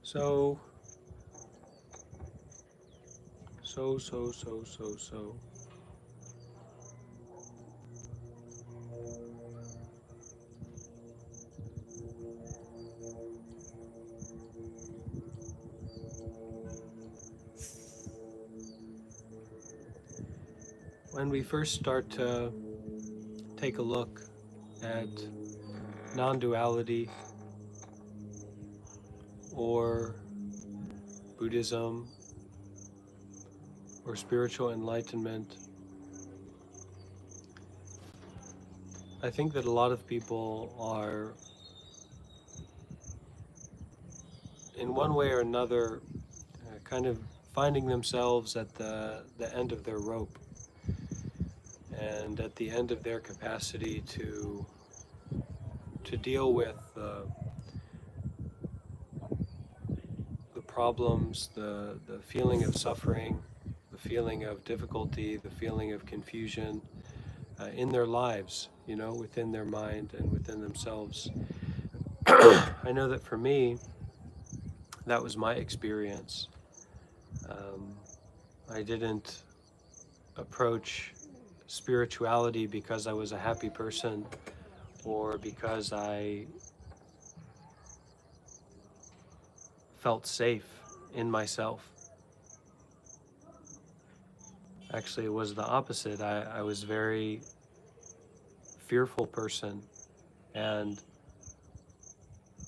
So, so. When we first start to take a look at non duality or Buddhism or spiritual enlightenment, I think that a lot of people are, in one way or another, kind of finding themselves at the end of their rope and at the end of their capacity to deal with the problems, the feeling of suffering, the feeling of difficulty, the feeling of confusion in their lives, within their mind and within themselves. I know that for me, that was my experience. Um, I didn't approach spirituality because I was a happy person or because I felt safe in myself. Actually, it was the opposite. I was a very fearful person, and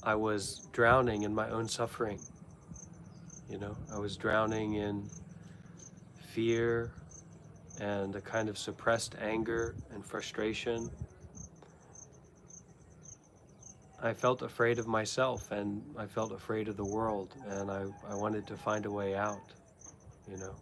I was drowning in my own suffering. I was drowning in fear and a kind of suppressed anger and frustration. I felt afraid of myself and I felt afraid of the world, and I wanted to find a way out, you know.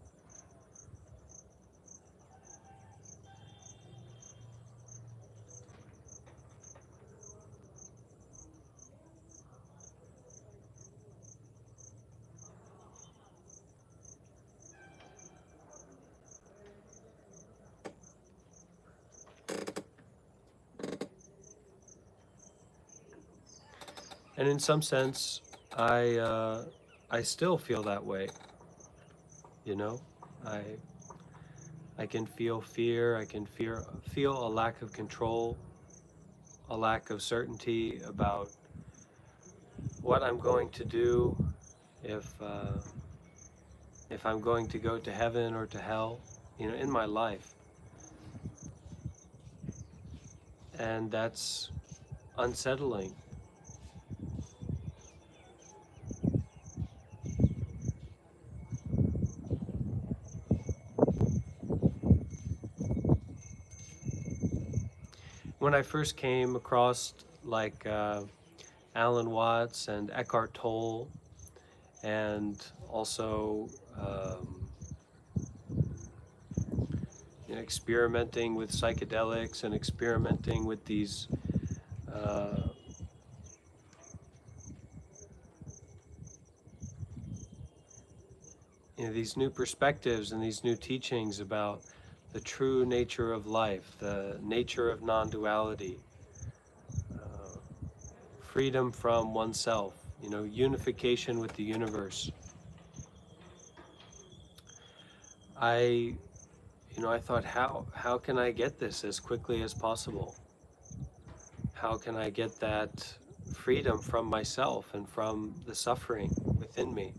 And in some sense, I still feel that way, you know. I I can feel fear. I can feel a lack of control, a lack of certainty about what I'm going to do, if uh, if I'm going to go to heaven or to hell, in my life, and that's unsettling. When I first came across like Alan Watts and Eckhart Tolle, and also experimenting with psychedelics and experimenting with these uh, these new perspectives and these new teachings about the true nature of life, the nature of non-duality, uh, freedom from oneself, unification with the universe. I, I thought, how can I get this as quickly as possible? How can I get that freedom from myself and from the suffering within me?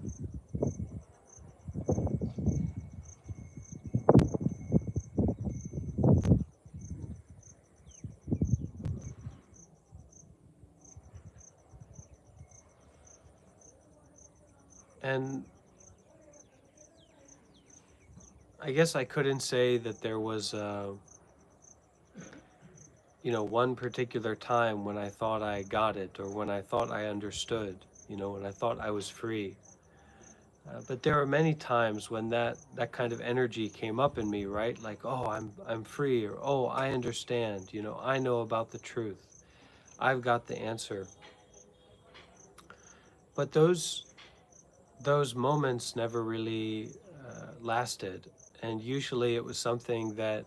And I guess I couldn't say that there was, one particular time when I thought I got it or when I thought I understood, when I thought I was free. But there are many times when that kind of energy came up in me, right? Like, oh, I'm free, or oh, I understand. I know about the truth. I've got the answer. But those moments never really lasted, and usually it was something that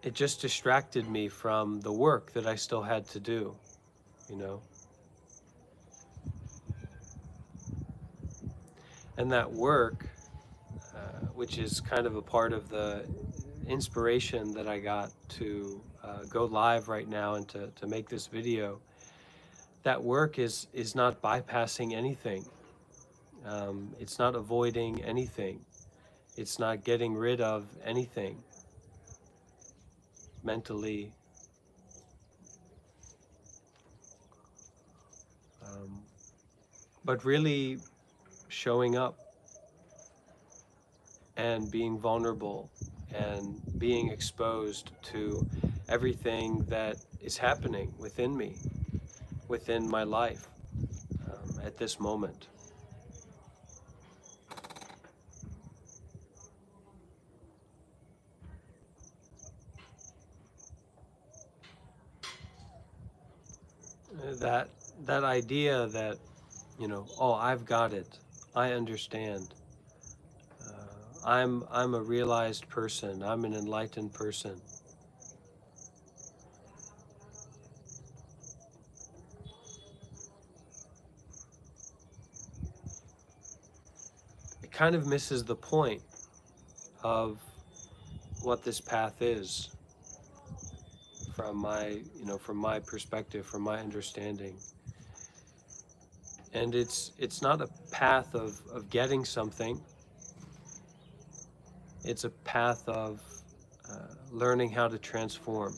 it just distracted me from the work that I still had to do. You know, And that work, which is kind of a part of the inspiration that I got to go live right now and to make this video, that work is not bypassing anything. It's not avoiding anything. It's not getting rid of anything mentally. Um, but really showing up and being vulnerable and being exposed to everything that is happening within me, within my life at this moment. That that idea that, oh, I've got it, I understand, I'm a realized person, I'm an enlightened person. It kind of misses the point of what this path is from my perspective, from my understanding. And it's not a path of getting something. It's a path of learning how to transform,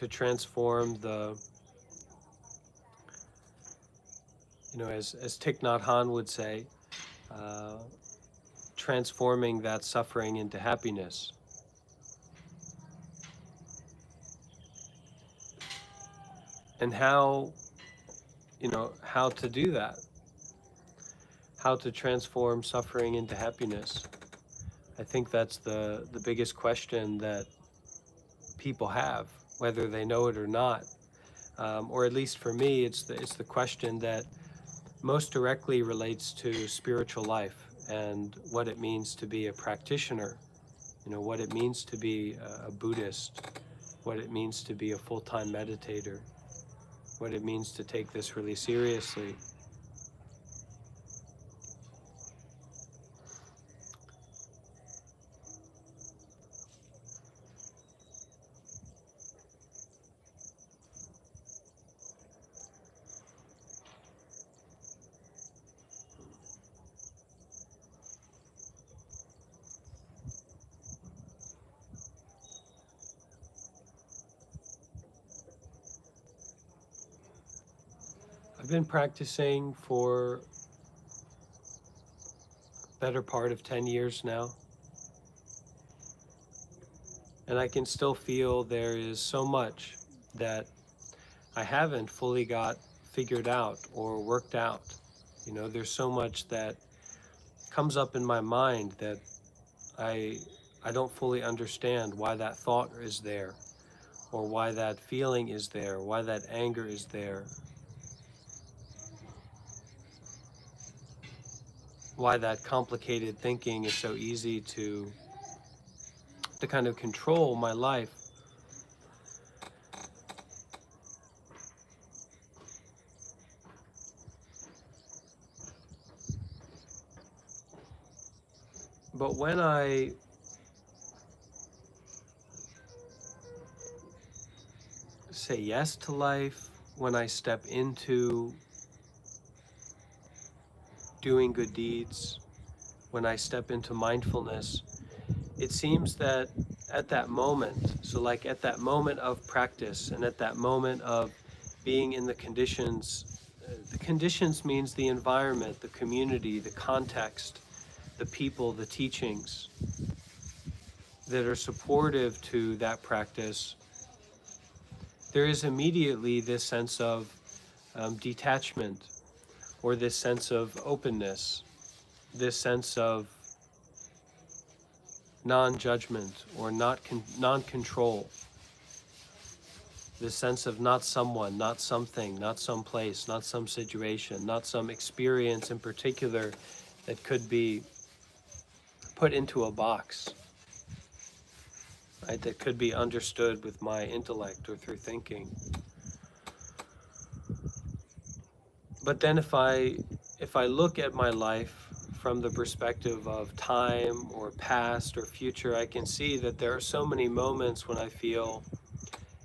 the, as Thich Nhat Hanh would say, uh, transforming that suffering into happiness. And how to do that, how to transform suffering into happiness. I think that's the biggest question that people have, whether they know it or not. Or at least for me, it's the question that most directly relates to spiritual life and what it means to be a practitioner, what it means to be a Buddhist, what it means to be a full-time meditator, what it means to take this really seriously. I've been practicing for better part of 10 years now, and I can still feel there is so much that I haven't fully got figured out or worked out. There's so much that comes up in my mind that I I don't fully understand why that thought is there, or why that feeling is there, why that anger is there, why that complicated thinking is so easy to kind of control my life. But when I say yes to life, when I step into doing good deeds, when I step into mindfulness, it seems that at that moment, so like at that moment of practice and at that moment of being in the conditions means the environment, the community, the context, the people, the teachings that are supportive to that practice, there is immediately this sense of detachment, or this sense of openness, this sense of non-judgment or non-control, this sense of not someone, not something, not some place, not some situation, not some experience in particular that could be put into a box, right? That could be understood with my intellect or through thinking. But then if I look at my life from the perspective of time or past or future, I can see that there are so many moments when I feel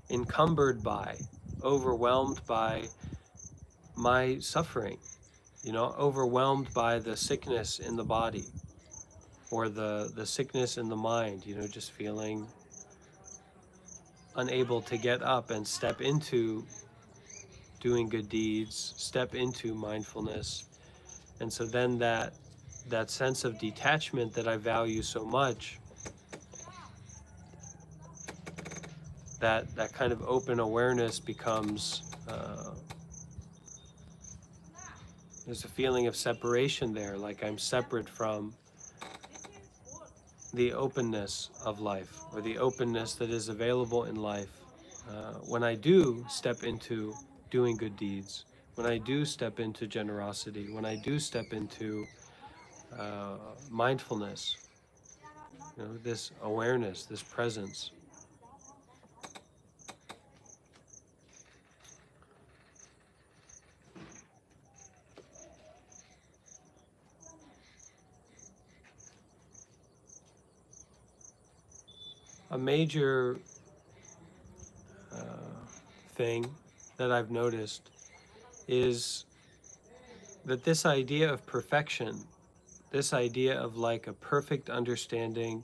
encumbered by, overwhelmed by my suffering, overwhelmed by the sickness in the body or the sickness in the mind, just feeling unable to get up and step into doing good deeds, step into mindfulness. And so then that sense of detachment that I value so much, that kind of open awareness becomes, there's a feeling of separation there, like I'm separate from the openness of life, or the openness that is available in life when I do step into doing good deeds, when I do step into generosity, when I do step into mindfulness, this awareness, this presence. A major thing that I've noticed is that this idea of perfection, this idea of like a perfect understanding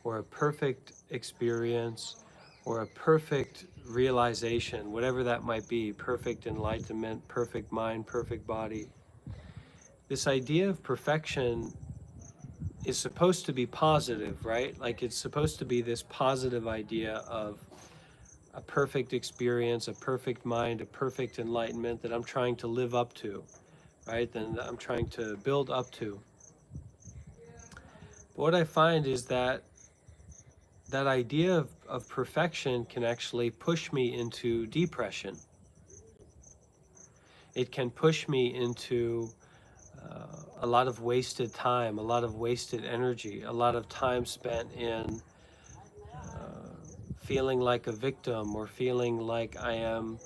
or a perfect experience or a perfect realization, whatever that might be, perfect enlightenment, perfect mind, perfect body. This idea of perfection is supposed to be positive, right? Like it's supposed to be this positive idea of a perfect experience, a perfect mind, a perfect enlightenment that I'm trying to live up to, right? Then I'm trying to build up to. But what I find is that that idea of perfection can actually push me into depression. It can push me into a lot of wasted time, a lot of wasted energy, a lot of time spent in feeling like a victim or feeling like I am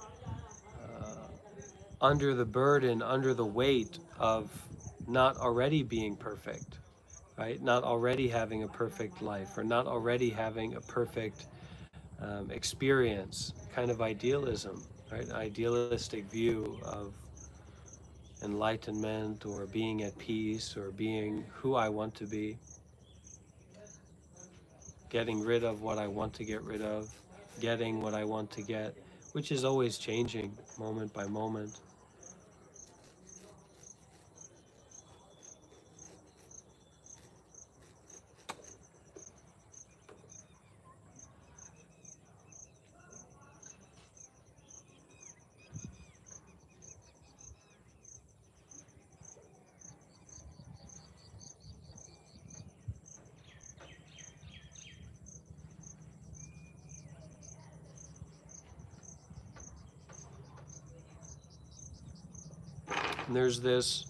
under the burden, under the weight of not already being perfect, right? Not already having a perfect life or not already having a perfect experience, kind of idealism, right? Idealistic view of enlightenment or being at peace or being who I want to be, getting rid of what I want to get rid of, getting what I want to get, which is always changing moment by moment. And there's this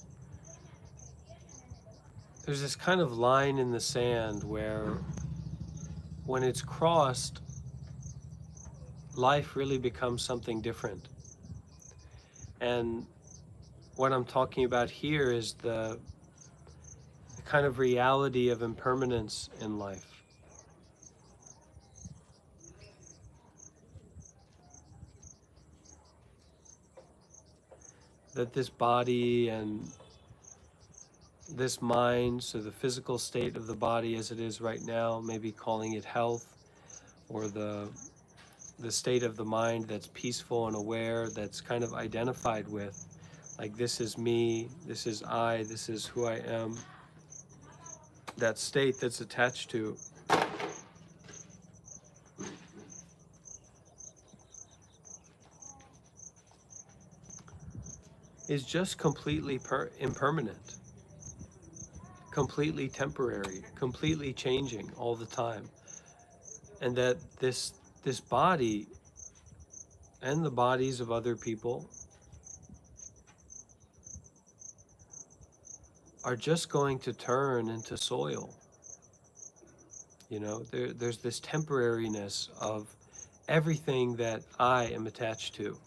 kind of line in the sand where when it's crossed, life really becomes something different. And what I'm talking about here is the kind of reality of impermanence in life. That this body and this mind, so the physical state of the body as it is right now, maybe calling it health, or the state of the mind that's peaceful and aware, that's kind of identified with, like this is me, this is I, this is who I am, that state that's attached to is just completely impermanent, completely temporary, completely changing all the time. And that this body and the bodies of other people are just going to turn into soil. There's this temporariness of everything that I am attached to.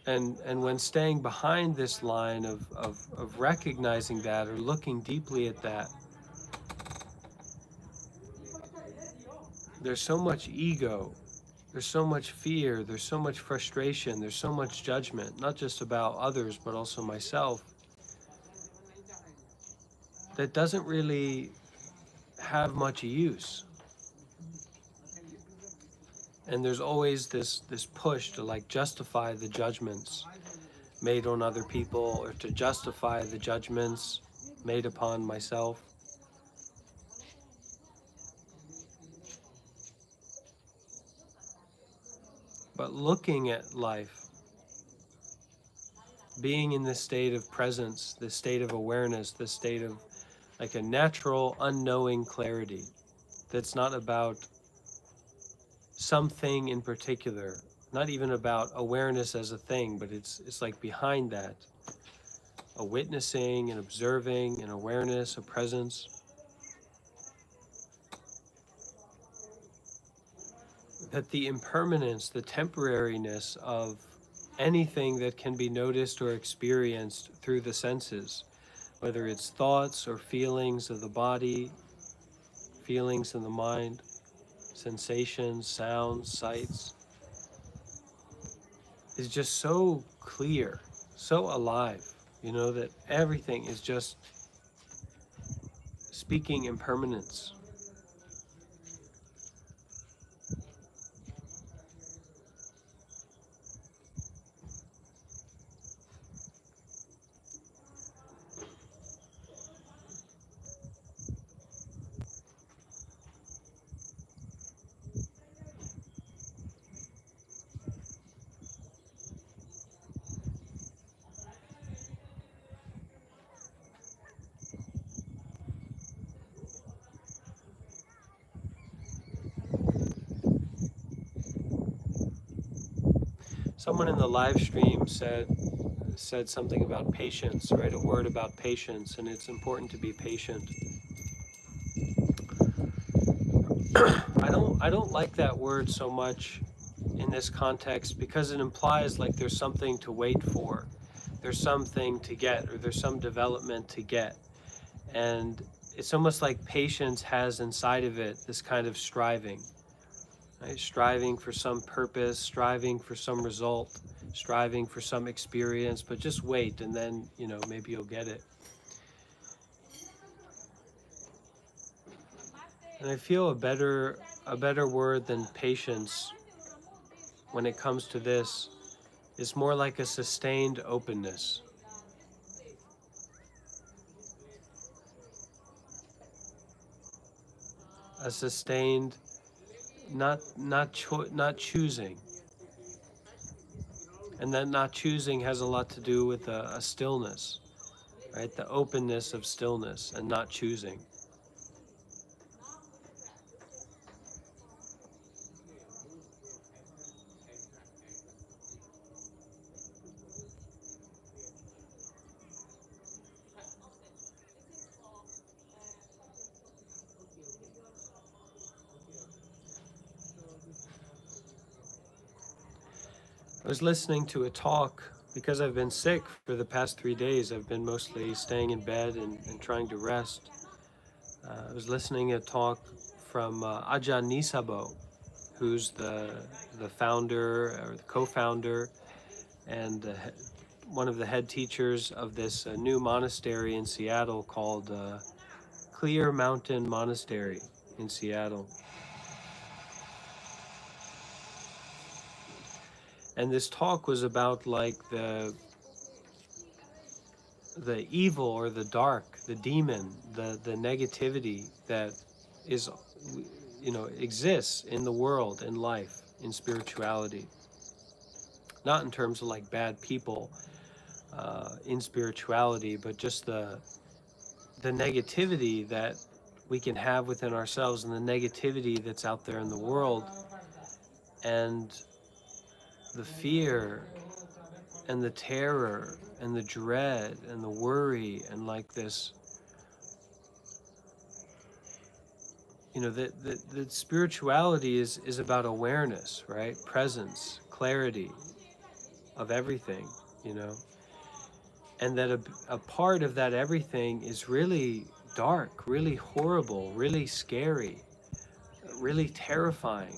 And when staying behind this line of recognizing that or looking deeply at that, there's so much ego, there's so much fear, there's so much frustration, there's so much judgment, not just about others, but also myself, that doesn't really have much use. And there's always this push to like justify the judgments made on other people or to justify the judgments made upon myself. But looking at life, being in this state of presence, this state of awareness, this state of like a natural, unknowing clarity that's not about something in particular, not even about awareness as a thing, but it's like behind that, a witnessing and observing, an awareness, a presence, that the impermanence, the temporariness of anything that can be noticed or experienced through the senses, whether it's thoughts or feelings of the body, feelings in the mind, sensations, sounds, sights, is just so clear, so alive, that everything is just speaking impermanence. Someone in the live stream said something about patience, right? A word about patience, and it's important to be patient. I don't like that word so much in this context because it implies like there's something to wait for, there's something to get, or there's some development to get. And it's almost like patience has inside of it this kind of striving, right? Striving for some purpose, striving for some result, striving for some experience, but just wait and then, maybe you'll get it. And I feel a better word than patience when it comes to this is more like a sustained openness. A sustained, not choosing. And that not choosing has a lot to do with a stillness, right? The openness of stillness and not choosing. I was listening to a talk because I've been sick for the past 3 days. I've been mostly staying in bed and trying to rest. I was listening to a talk from Ajahn Nisabo, who's the founder or the co-founder and one of the head teachers of this new monastery in Seattle called Clear Mountain Monastery in Seattle. And this talk was about like the evil or the dark, the demon, the negativity that is exists in the world, in life, in spirituality. Not in terms of like bad people in spirituality, but just the negativity that we can have within ourselves and the negativity that's out there in the world, and the fear and the terror and the dread and the worry and like this, that spirituality is about awareness, right? Presence, clarity, of everything, you know, and that a part of that everything is really dark, really horrible, really scary, really terrifying,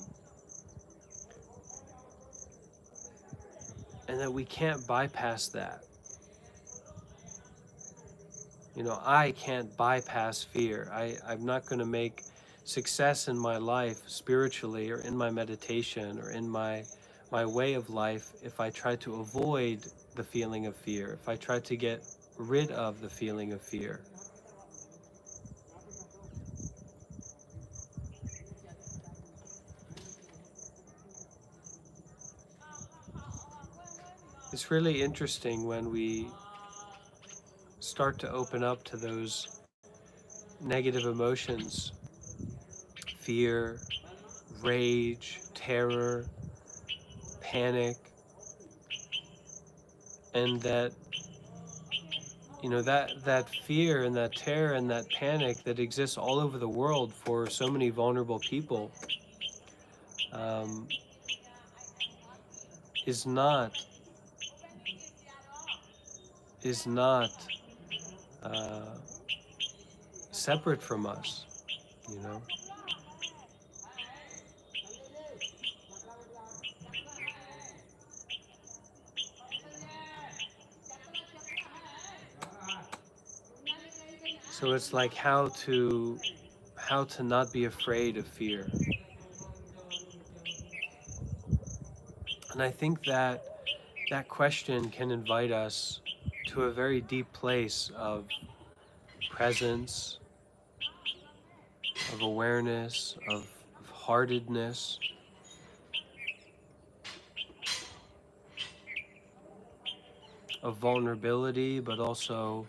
and that we can't bypass that. You know, I can't bypass fear. I'm not going to make success in my life spiritually or in my meditation or in my way of life if I try to avoid the feeling of fear, if I try to get rid of the feeling of fear. It's really interesting when we start to open up to those negative emotions, fear, rage, terror, panic, and that, you know, that fear and that terror and that panic that exists all over the world for so many vulnerable people, um, is not is not uh, separate from us, you know. So it's like how to not be afraid of fear. And I think that that question can invite us to a very deep place of presence, of awareness, of heartedness, of vulnerability, but also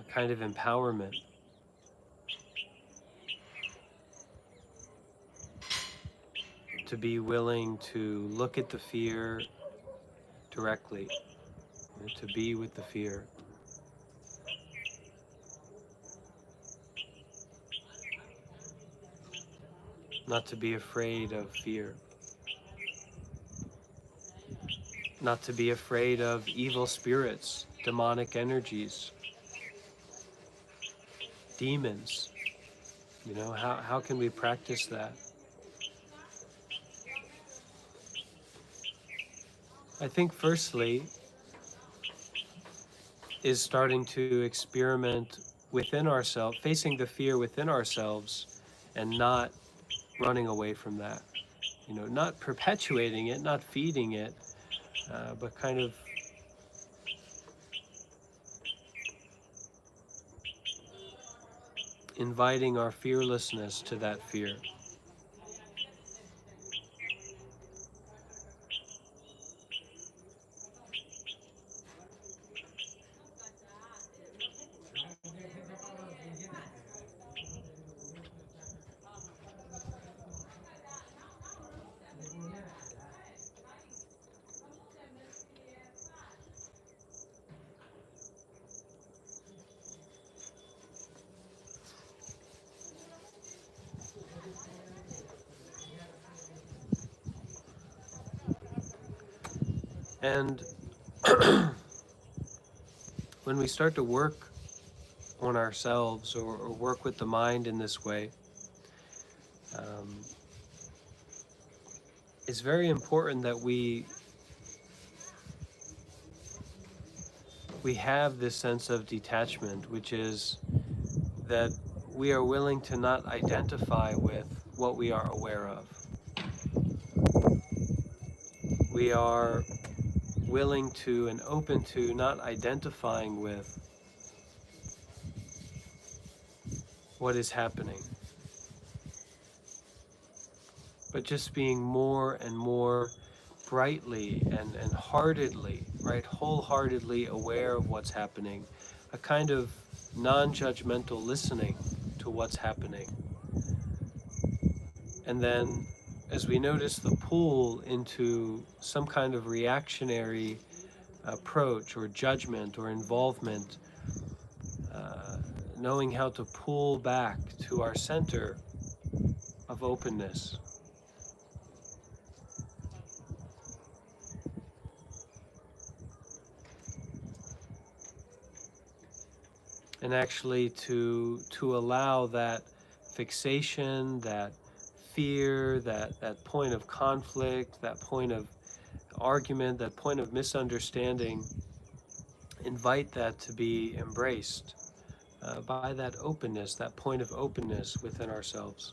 kind of empowerment. To be willing to look at the fear directly, to be with the fear, not to be afraid of fear, not to be afraid of evil spirits, demonic energies, demons. You know, how can we practice that? I think firstly is starting to experiment within ourselves, facing the fear within ourselves and not running away from that. You know, not perpetuating it, not feeding it, but kind of inviting our fearlessness to that fear. And when we start to work on ourselves or work with the mind in this way, um, it's very important that we have this sense of detachment, which is that we are willing to not identify with what we are aware of. We are willing to and open to not identifying with what is happening, but just being more and more brightly and heartedly, right, wholeheartedly aware of what's happening, a kind of non-judgmental listening to what's happening. And then as we notice the pull into some kind of reactionary approach or judgment or involvement, uh, knowing how to pull back to our center of openness. and actually to allow that fixation, that fear, that point of conflict, that point of argument, that point of misunderstanding, invite that to be embraced by that openness, that point of openness within ourselves.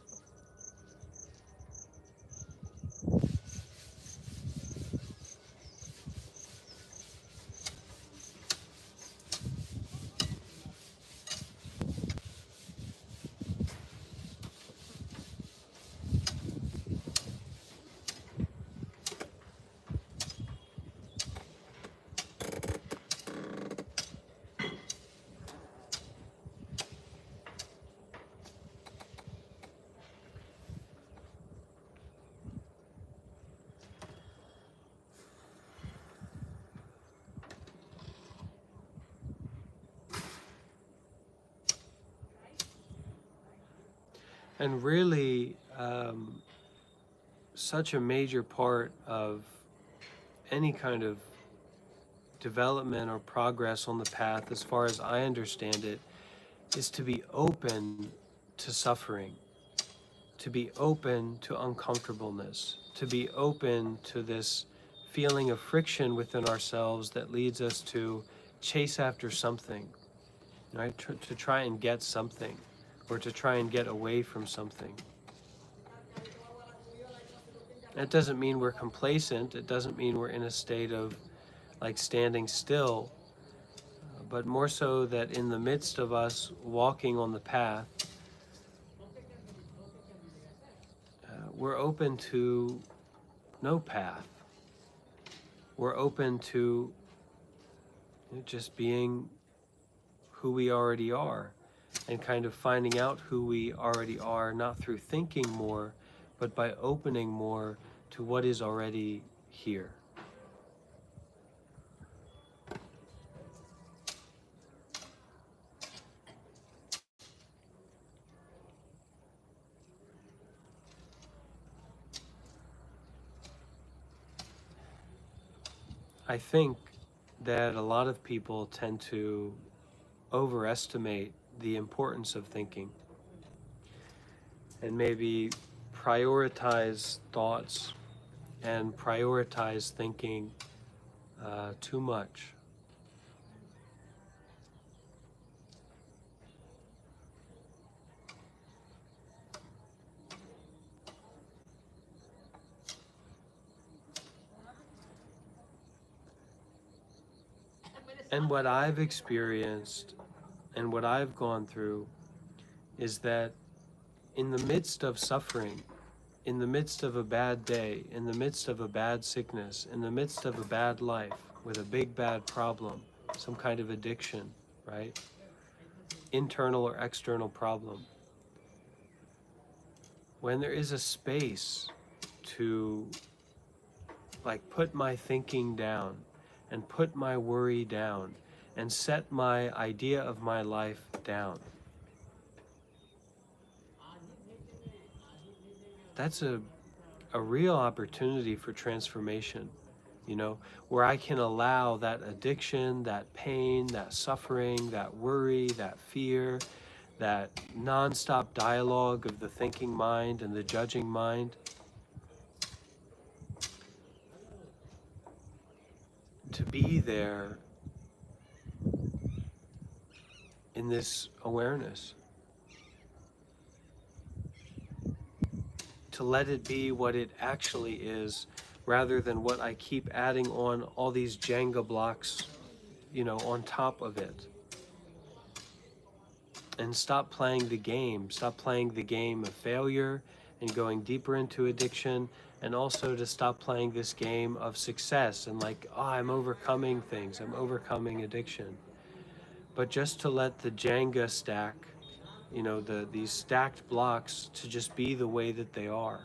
And really, such a major part of any kind of development or progress on the path, as far as I understand it, is to be open to suffering, to be open to uncomfortableness, to be open to this feeling of friction within ourselves that leads us to chase after something, right? To try and get something, or to try and get away from something. That doesn't mean we're complacent. It doesn't mean we're in a state of like standing still, but more so that in the midst of us walking on the path, we're open to no path. We're open to just being who we already are, and kind of finding out who we already are, not through thinking more, but by opening more to what is already here. I think that a lot of people tend to overestimate the importance of thinking, and maybe prioritize thoughts and prioritize thinking too much. And what I've experienced and what I've gone through is that in the midst of suffering, in the midst of a bad day, in the midst of a bad sickness, in the midst of a bad life with a big bad problem, some kind of addiction, right? Internal or external problem. When there is a space to like put my thinking down and put my worry down and set my idea of my life down, that's a real opportunity for transformation, where I can allow that addiction, that pain, that suffering, that worry, that fear, that nonstop dialogue of the thinking mind and the judging mind to be there in this awareness, to let it be what it actually is, rather than what I keep adding on all these Jenga blocks, on top of it. And stop playing the game. Stop playing the game of failure and going deeper into addiction, and also to stop playing this game of success and like, oh, I'm overcoming things, I'm overcoming addiction. But just to let the Jenga stack, these stacked blocks, to just be the way that they are.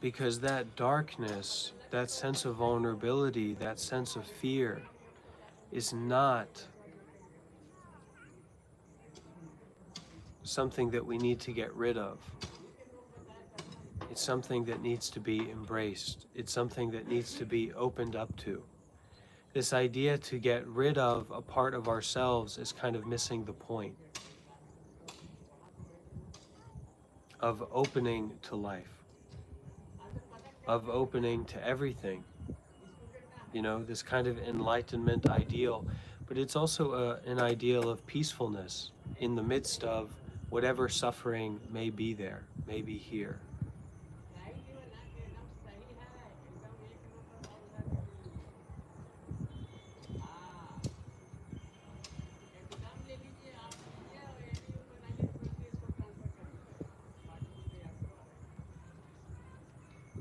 Because that darkness, that sense of vulnerability, that sense of fear is not something that we need to get rid of. It's something that needs to be embraced. It's something that needs to be opened up to. This idea to get rid of a part of ourselves is kind of missing the point of opening to life, of opening to everything. You know, this kind of enlightenment ideal, but it's also an ideal of peacefulness in the midst of whatever suffering may be there, may be here.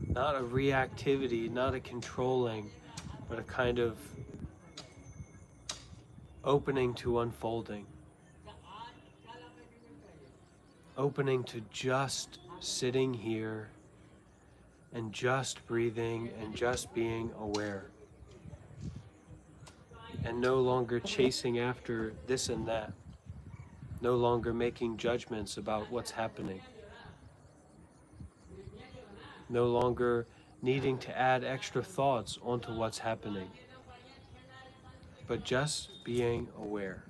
Not a reactivity, not a controlling, but a kind of opening to unfolding, opening to just sitting here and just breathing and just being aware, and no longer chasing after this and that, no longer making judgments about what's happening, no longer needing to add extra thoughts onto what's happening, but just being aware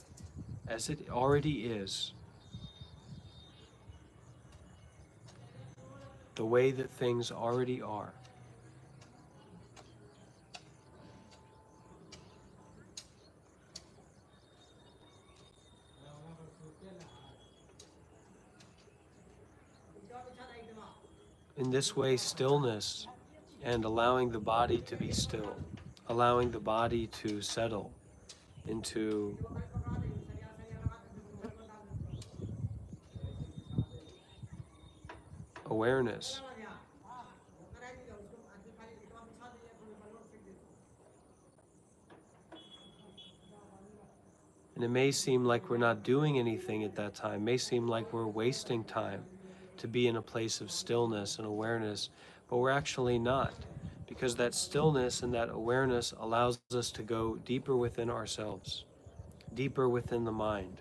as it already is, the way that things already are. In this way, stillness and allowing the body to be still, allowing the body to settle into awareness. And it may seem like we're not doing anything at that time, it may seem like we're wasting time to be in a place of stillness and awareness, but we're actually not, because that stillness and that awareness allows us to go deeper within ourselves, deeper within the mind,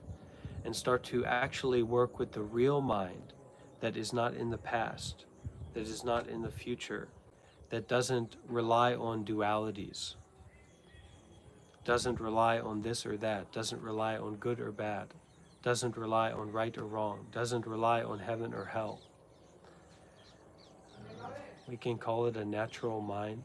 and start to actually work with the real mind that is not in the past, that is not in the future, that doesn't rely on dualities, doesn't rely on this or that, doesn't rely on good or bad, doesn't rely on right or wrong, doesn't rely on heaven or hell. We can call it a natural mind.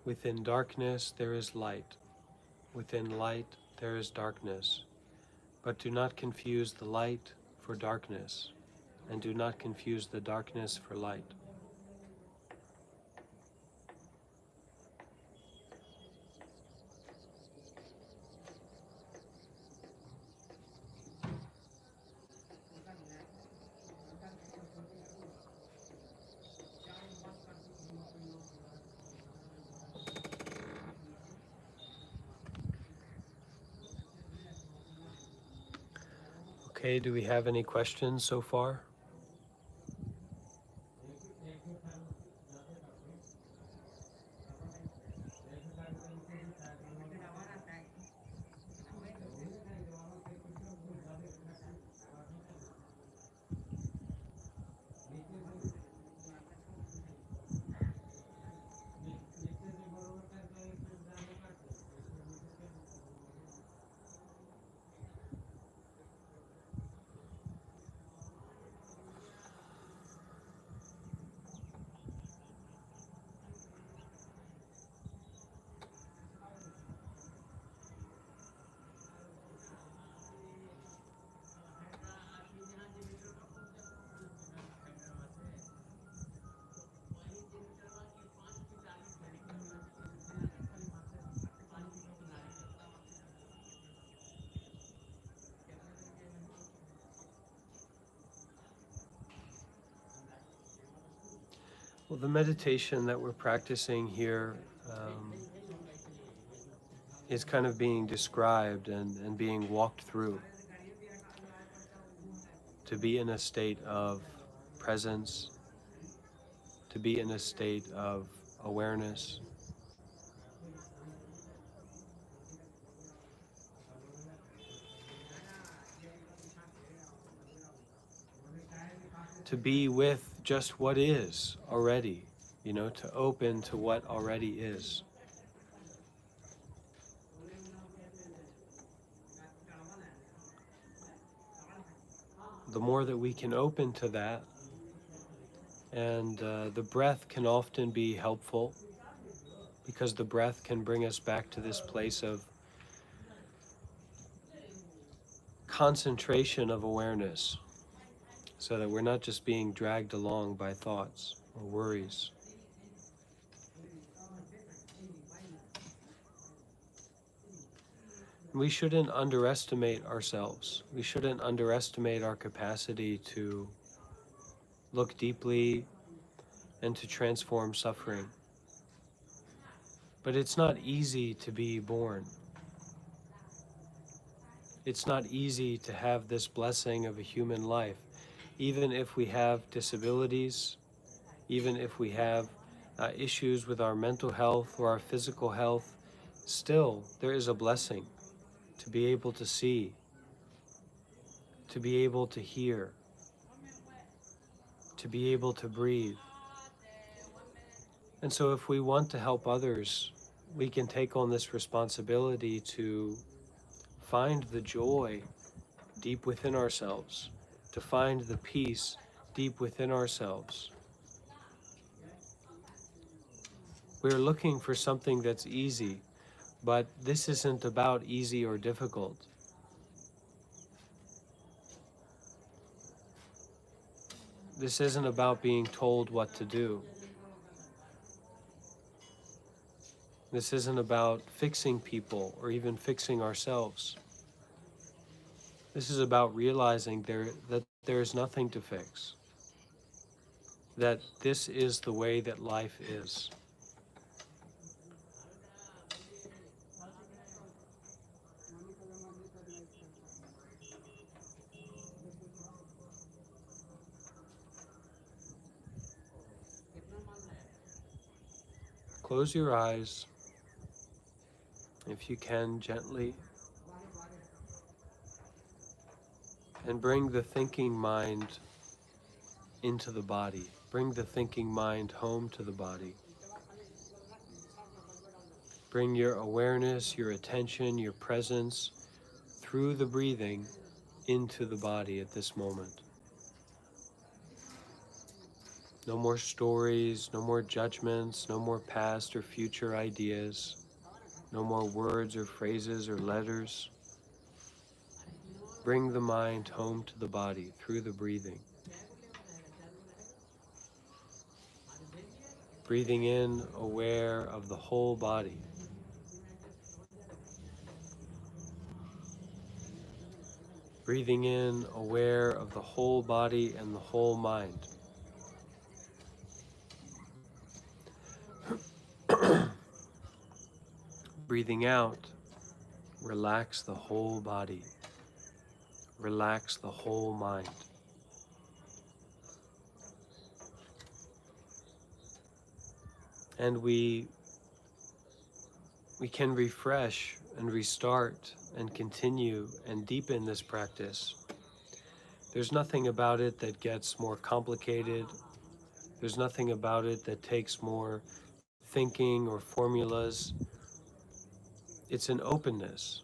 Within darkness there is light. Within light there is darkness. But do not confuse the light for darkness, and do not confuse the darkness for light. Okay, do we have any questions so far? Well, the meditation that we're practicing here um, is kind of being described and being walked through to be in a state of presence, to be in a state of awareness, to be with just what is already, to open to what already is. The more that we can open to that, and the breath can often be helpful because the breath can bring us back to this place of concentration of awareness so that we're not just being dragged along by thoughts or worries. We shouldn't underestimate ourselves. We shouldn't underestimate our capacity to look deeply and to transform suffering. But it's not easy to be born. It's not easy to have this blessing of a human life. Even if we have disabilities, even if we have issues with our mental health or our physical health, still there is a blessing to be able to see, to be able to hear, to be able to breathe. And so if we want to help others, we can take on this responsibility to find the joy deep within ourselves, to find the peace deep within ourselves. We're looking for something that's easy, but this isn't about easy or difficult. This isn't about being told what to do. This isn't about fixing people or even fixing ourselves. This is about realizing that there is nothing to fix, that this is the way that life is. Close your eyes, if you can, gently, and bring the thinking mind into the body. Bring the thinking mind home to the body. Bring your awareness, your attention, your presence through the breathing into the body at this moment. No more stories, no more judgments, no more past or future ideas, no more words or phrases or letters. Bring the mind home to the body through the breathing. Breathing in, aware of the whole body. Breathing in, aware of the whole body and the whole mind. Breathing out, relax the whole body. Relax the whole mind. And we can refresh and restart and continue and deepen this practice. There's nothing about it that gets more complicated. There's nothing about it that takes more thinking or formulas. It's an openness.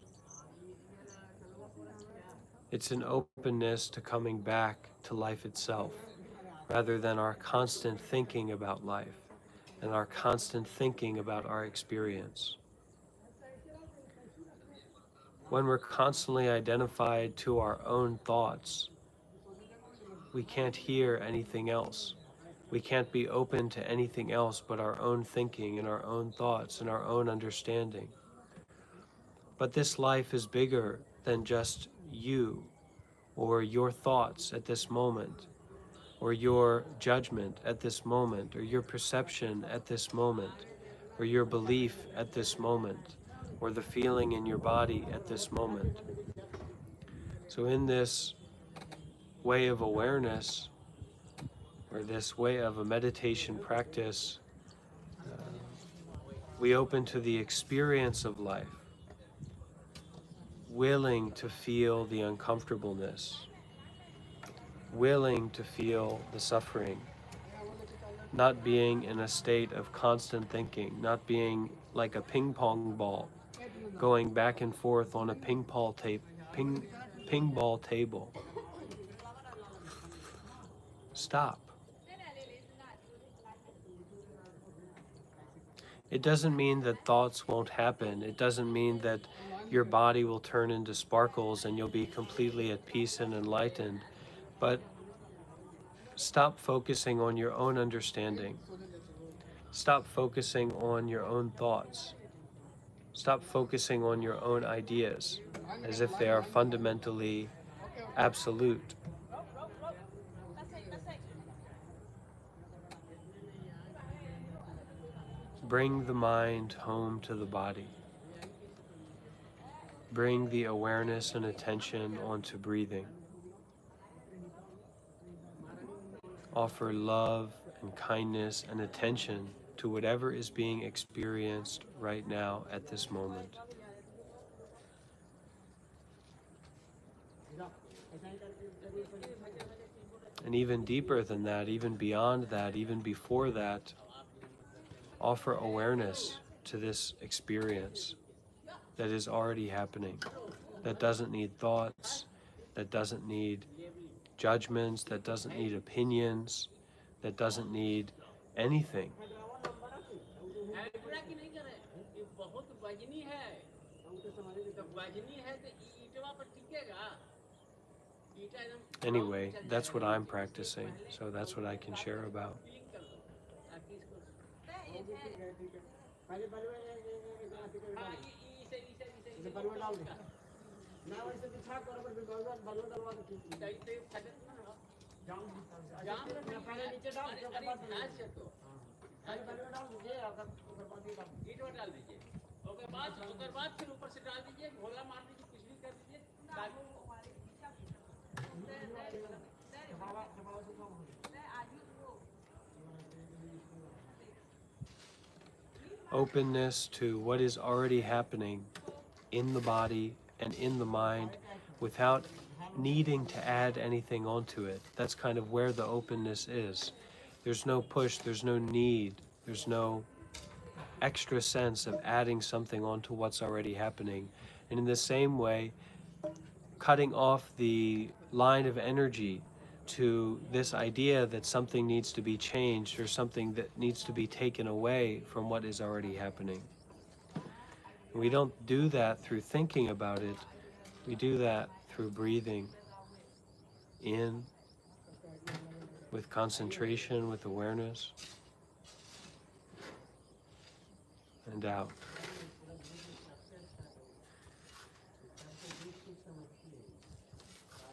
It's an openness to coming back to life itself, rather than our constant thinking about life and our constant thinking about our experience. When we're constantly identified to our own thoughts, we can't hear anything else. We can't be open to anything else but our own thinking and our own thoughts and our own understanding. But this life is bigger than just you or your thoughts at this moment, or your judgment at this moment, or your perception at this moment, or your belief at this moment, or the feeling in your body at this moment. So in this way of awareness, or this way of a meditation practice, we open to the experience of life, willing to feel the uncomfortableness, willing to feel the suffering, not being in a state of constant thinking, not being like a ping pong ball going back and forth on a ping ball table. Stop. It doesn't mean that thoughts won't happen. It doesn't mean that your body will turn into sparkles and you'll be completely at peace and enlightened. But stop focusing on your own understanding. Stop focusing on your own thoughts. Stop focusing on your own ideas as if they are fundamentally absolute. Bring the mind home to the body. Bring the awareness and attention onto breathing. Offer love and kindness and attention to whatever is being experienced right now at this moment. And even deeper than that, even beyond that, even before that, offer awareness to this experience that is already happening, that doesn't need thoughts, that doesn't need judgments, that doesn't need opinions, that doesn't need anything. Anyway, that's what I'm practicing, so that's what I can share about. Openness to what is already happening in the body and in the mind without needing to add anything onto it. That's kind of where the openness is. There's no push, there's no need, there's no extra sense of adding something onto what's already happening. And in the same way, cutting off the line of energy to this idea that something needs to be changed or something that needs to be taken away from what is already happening. And we don't do that through thinking about it. We do that through breathing in with concentration, with awareness, and out.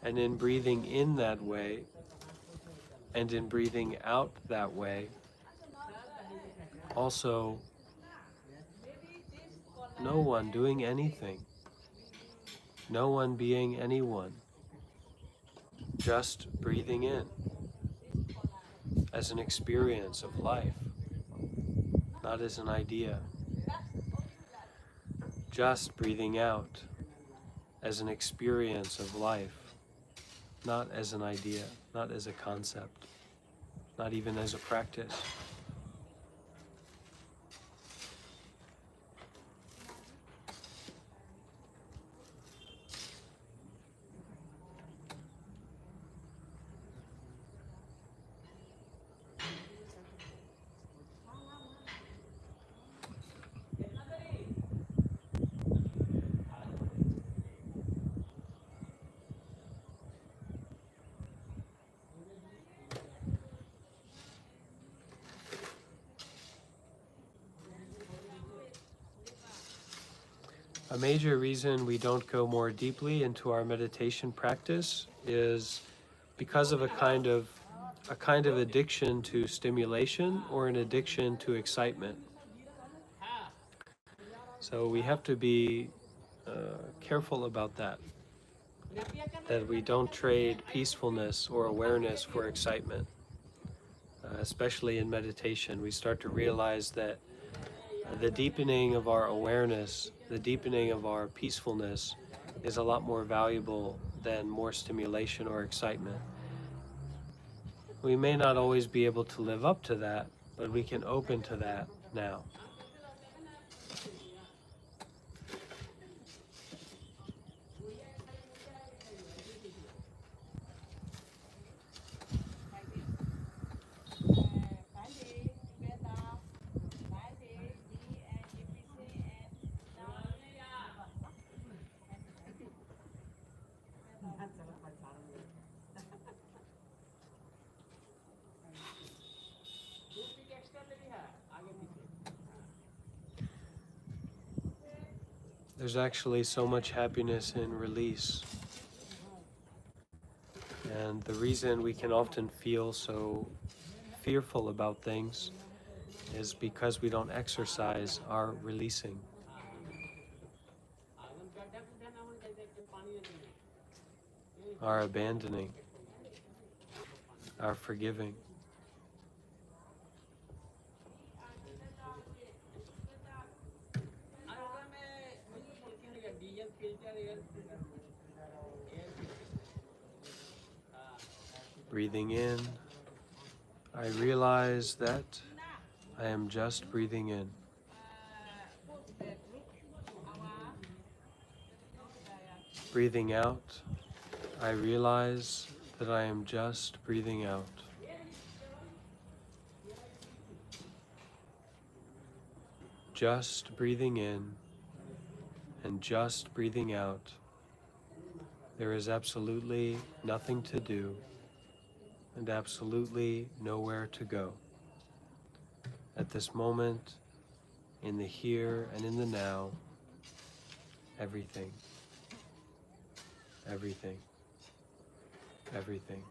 And in breathing in that way, and in breathing out that way, also no one doing anything, no one being anyone, just breathing in as an experience of life, not as an idea, just breathing out as an experience of life, not as an idea, not as a concept, not even as a practice. A major reason we don't go more deeply into our meditation practice is because of a kind of a kind of addiction to stimulation or an addiction to excitement. So we have to be careful about that we don't trade peacefulness or awareness for excitement. Especially in meditation, we start to realize that the deepening of our awareness, the deepening of our peacefulness is a lot more valuable than more stimulation or excitement. We may not always be able to live up to that, but we can open to that now. There's actually so much happiness in release. And the reason we can often feel so fearful about things is because we don't exercise our releasing, our abandoning, our forgiving. Breathing in, I realize that I am just breathing in. Breathing out, I realize that I am just breathing out. Just breathing in and just breathing out. There is absolutely nothing to do and absolutely nowhere to go. At this moment, in the here and in the now, everything, everything, everything.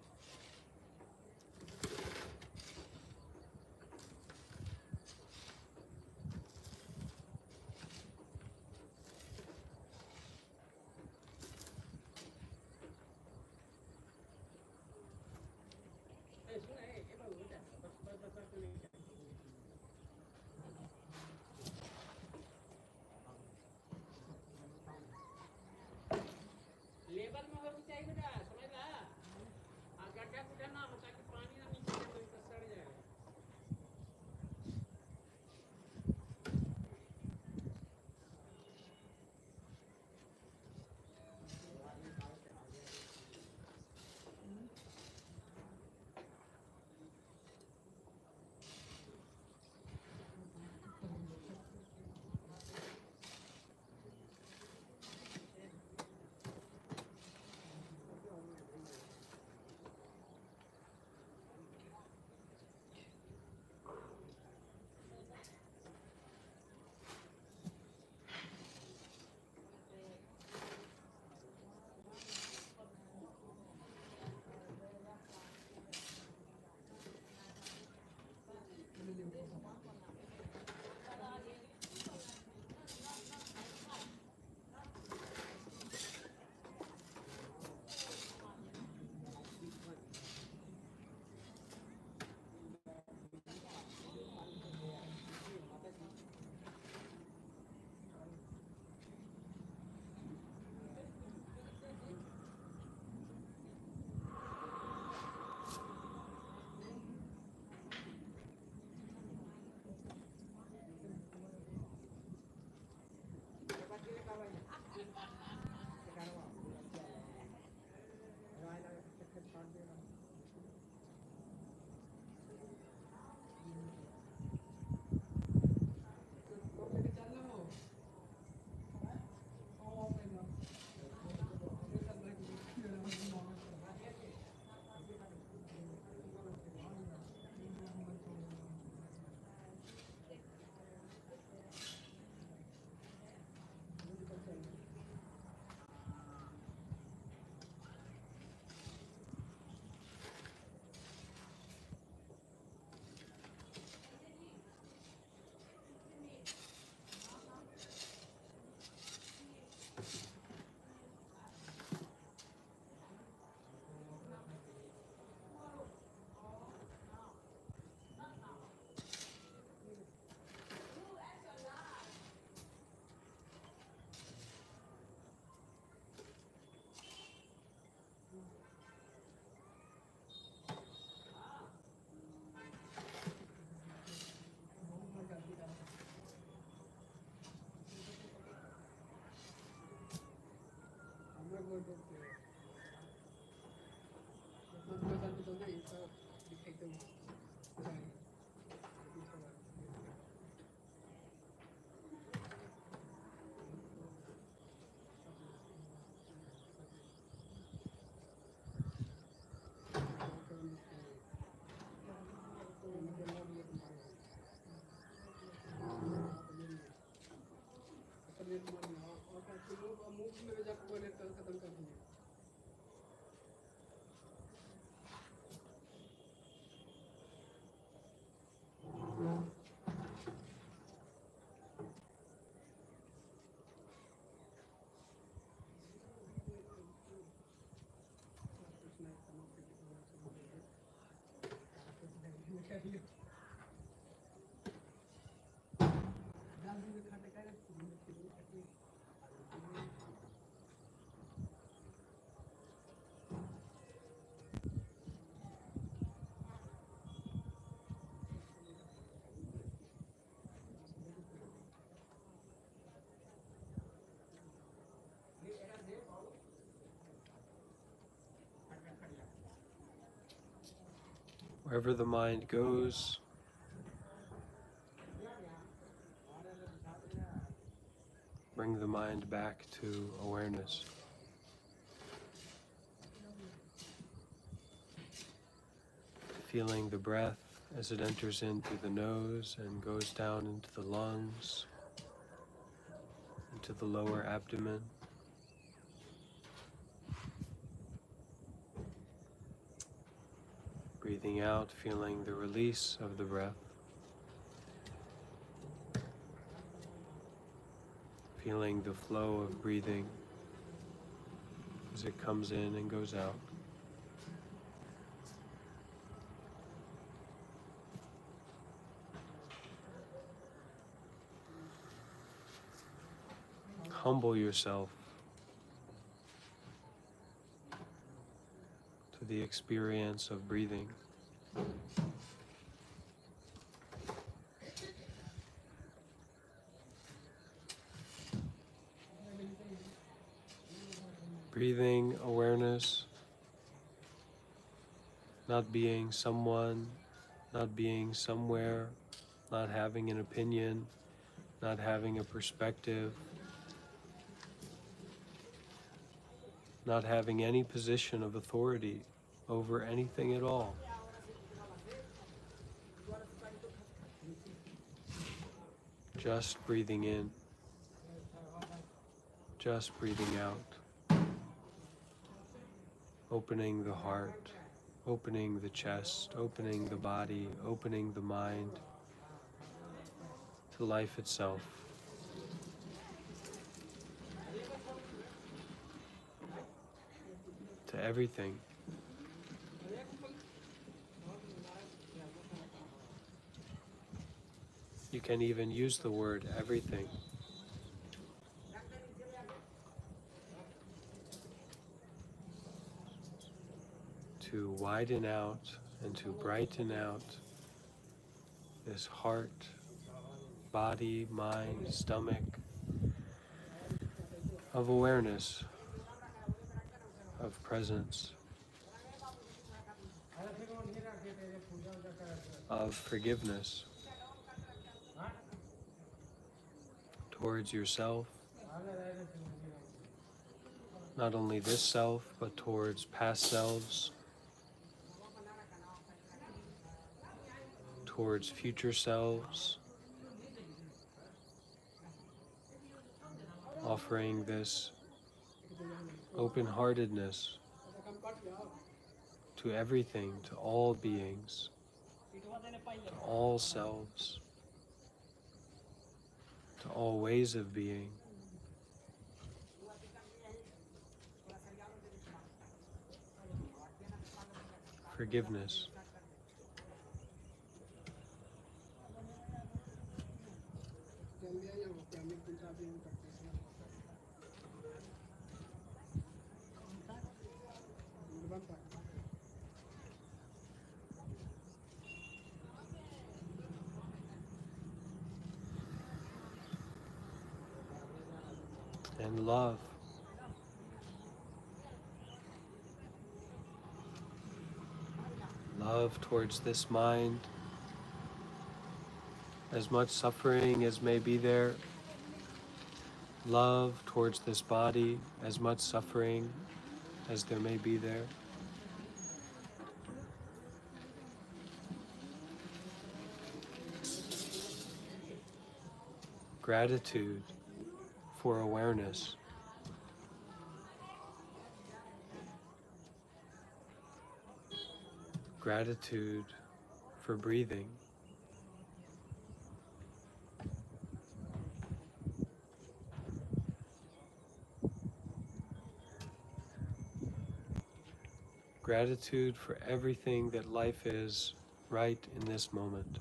Wherever the mind goes, bring the mind back to awareness. Feeling the breath as it enters in through the nose and goes down into the lungs, into the lower abdomen. Breathing out, feeling the release of the breath. Feeling the flow of breathing as it comes in and goes out. Humble yourself to the experience of breathing. Breathing awareness, not being someone, not being somewhere, not having an opinion, not having a perspective, not having any position of authority over anything at all. Just breathing in, just breathing out, opening the heart, opening the chest, opening the body, opening the mind to life itself. To everything. You can even use the word everything. To widen out and to brighten out this heart, body, mind, stomach of awareness, of presence, of forgiveness towards yourself, not only this self, but towards past selves, towards future selves, offering this open-heartedness to everything, to all beings, to all selves, to all ways of being. Forgiveness. And love. love towards this mind, as much suffering as may be there, love towards this body, as much suffering as there may be there. Gratitude for awareness. Gratitude for breathing. Gratitude for everything that life is right in this moment.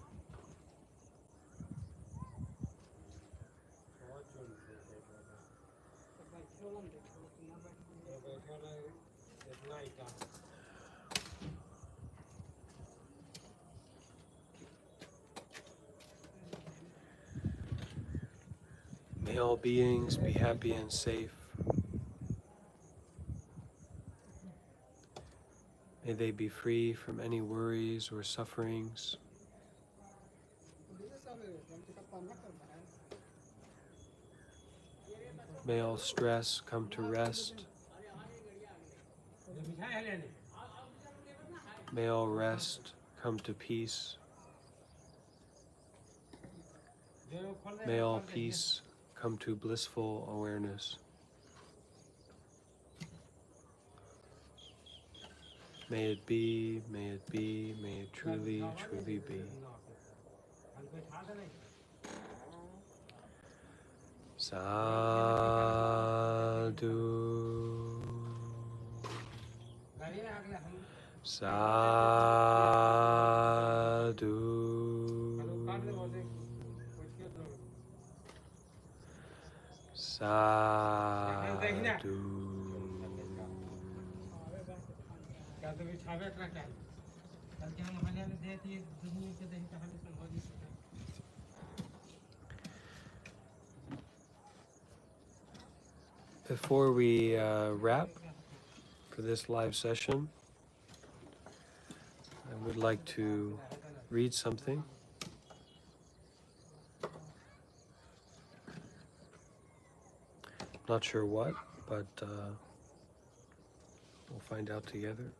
May all beings be happy and safe. May they be free from any worries or sufferings. May all stress come to rest. May all rest come to peace. May all peace come to blissful awareness. May it be, may it be, may it truly, truly be. Sadhu. Sadhu. Sadhu. Before we wrap for this live session, I would like to read something. Not sure what, but we'll find out together.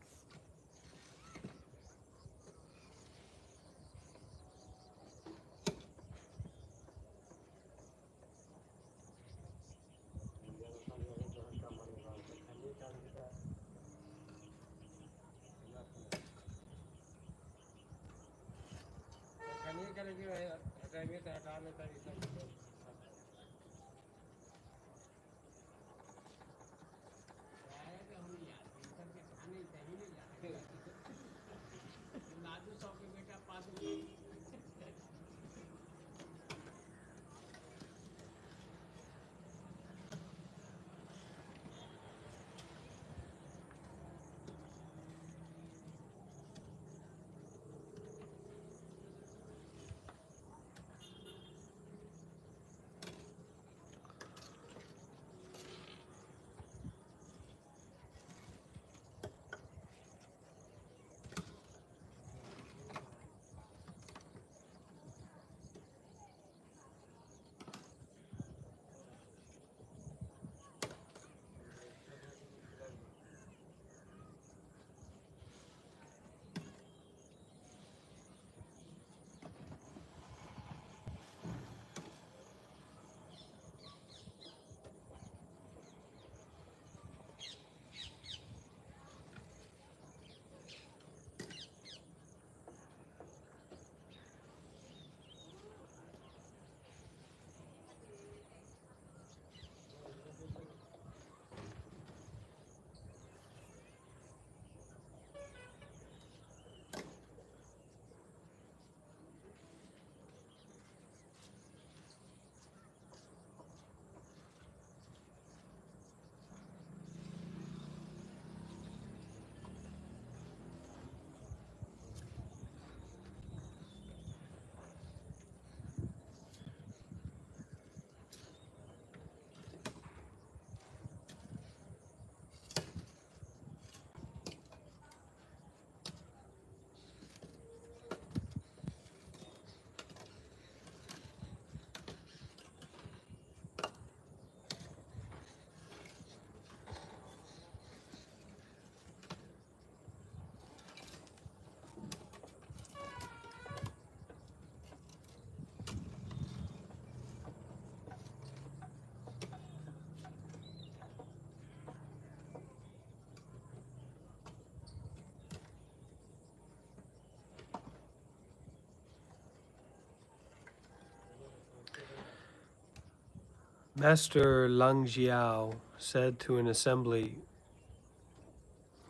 Master Lang Jiao said to an assembly,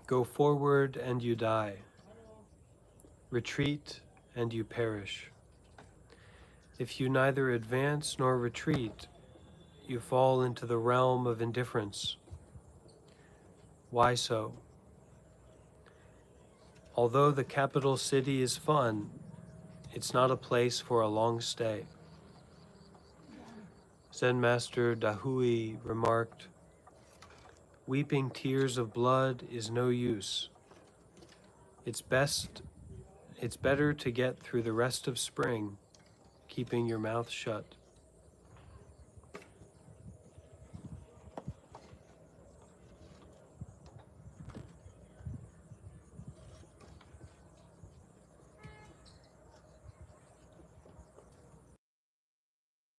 "Go forward and you die. Retreat and you perish. If you neither advance nor retreat, you fall into the realm of indifference. Why so? Although the capital city is fun, it's not a place for a long stay." Zen Master Dahui remarked, "Weeping tears of blood is no use. It's better to get through the rest of spring, keeping your mouth shut."